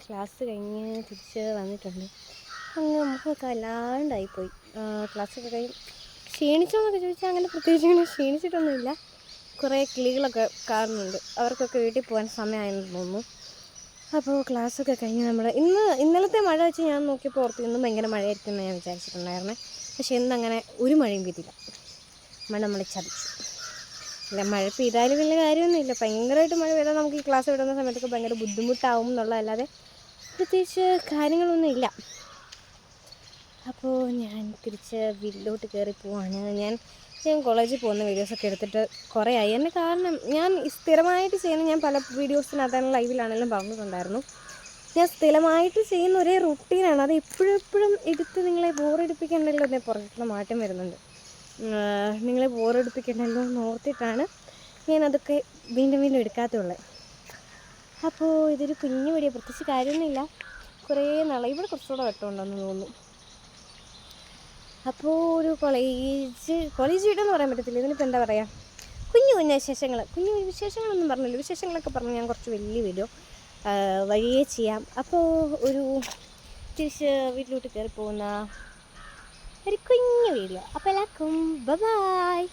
Class കഴിഞ്ഞ് തിരിച്ച് വന്നിട്ടുണ്ട്. അങ്ങ് മുഖമൊക്കെ വല്ലാണ്ടായിപ്പോയി. ക്ലാസ്സൊക്കെ കഴിഞ്ഞ് ക്ഷീണിച്ചോന്നൊക്കെ ചോദിച്ചാൽ അങ്ങനെ പ്രത്യേകിച്ച് അങ്ങനെ ക്ഷീണിച്ചിട്ടൊന്നുമില്ല. കുറേ കിളികളൊക്കെ കാണുന്നുണ്ട്. അവർക്കൊക്കെ വീട്ടിൽ പോകാൻ സമയമായെന്ന് തോന്നുന്നു. അപ്പോൾ ക്ലാസ്സൊക്കെ കഴിഞ്ഞ് ഇന്നലത്തെ മഴ വെച്ച് ഞാൻ നോക്കിയപ്പോൾ ഓർത്തു ഇന്നും ഭയങ്കര മഴയായിരിക്കും എന്ന് ഞാൻ വിചാരിച്ചിട്ടുണ്ടായിരുന്നേ. പക്ഷേ ഇന്നങ്ങനെ ഒരു മഴയും പെയ്തില്ല. മഴ നമ്മളെ ചതിച്ചു. അല്ല, മഴ പെയ്താലും വലിയ കാര്യമൊന്നുമില്ല. ഭയങ്കരമായിട്ട് മഴ പെയ്താൽ നമുക്ക് ഈ ക്ലാസ് വിടുന്ന സമയത്തൊക്കെ ഭയങ്കര ബുദ്ധിമുട്ടാവും എന്നുള്ളതല്ലാതെ പ്രത്യേകിച്ച് കാര്യങ്ങളൊന്നുമില്ല. അപ്പോൾ ഞാൻ തിരിച്ച് വീട്ടിലോട്ട് കയറി പോവാണ്. ഞാൻ കോളേജിൽ പോകുന്ന വീഡിയോസൊക്കെ എടുത്തിട്ട് കുറേ ആയി. എൻ്റെ കാരണം ഞാൻ സ്ഥിരമായിട്ട് ചെയ്യുന്ന ഞാൻ പല വീഡിയോസിനകത്താണ് ലൈവിലാണെങ്കിലും പറഞ്ഞിട്ടുണ്ടായിരുന്നു. ഞാൻ സ്ഥിരമായിട്ട് ചെയ്യുന്ന ഒരേ റുട്ടീനാണ്. അത് എപ്പോഴും എടുത്ത് നിങ്ങളെ ബോറടിപ്പിക്കണ്ടല്ലോ എന്നേ പുറത്തുള്ള മാറ്റം വരുന്നുണ്ട്. നിങ്ങളെ ബോറടിപ്പിക്കണ്ടല്ലോ എന്ന് ഓർത്തിട്ടാണ് ഞാനതൊക്കെ വീണ്ടും എടുക്കാത്തുള്ളത്. അപ്പോൾ ഇതൊരു കുഞ്ഞു വീഡിയോ, പ്രത്യേകിച്ച് കാര്യമൊന്നുമില്ല. കുറേ നാളായി. ഇവിടെ കുറച്ചുകൂടെ വെട്ടമുണ്ടെന്ന് തോന്നുന്നു. അപ്പോൾ ഒരു കോളേജ് വീടെന്ന് പറയാൻ പറ്റത്തില്ല, ഇതിനിപ്പോൾ എന്താ പറയുക, കുഞ്ഞു വിശേഷങ്ങളൊന്നും പറഞ്ഞില്ല. വിശേഷങ്ങളൊക്കെ പറഞ്ഞ് ഞാൻ കുറച്ച് വലിയ വീഡിയോ വഴിയേ ചെയ്യാം. അപ്പോൾ ഒരു തിരിച്ച് വീട്ടിലോട്ട് കയറി പോകുന്ന ഒരു കുഞ്ഞു വീഡിയോ. അപ്പോൾ എല്ലാവർക്കും ബൈ.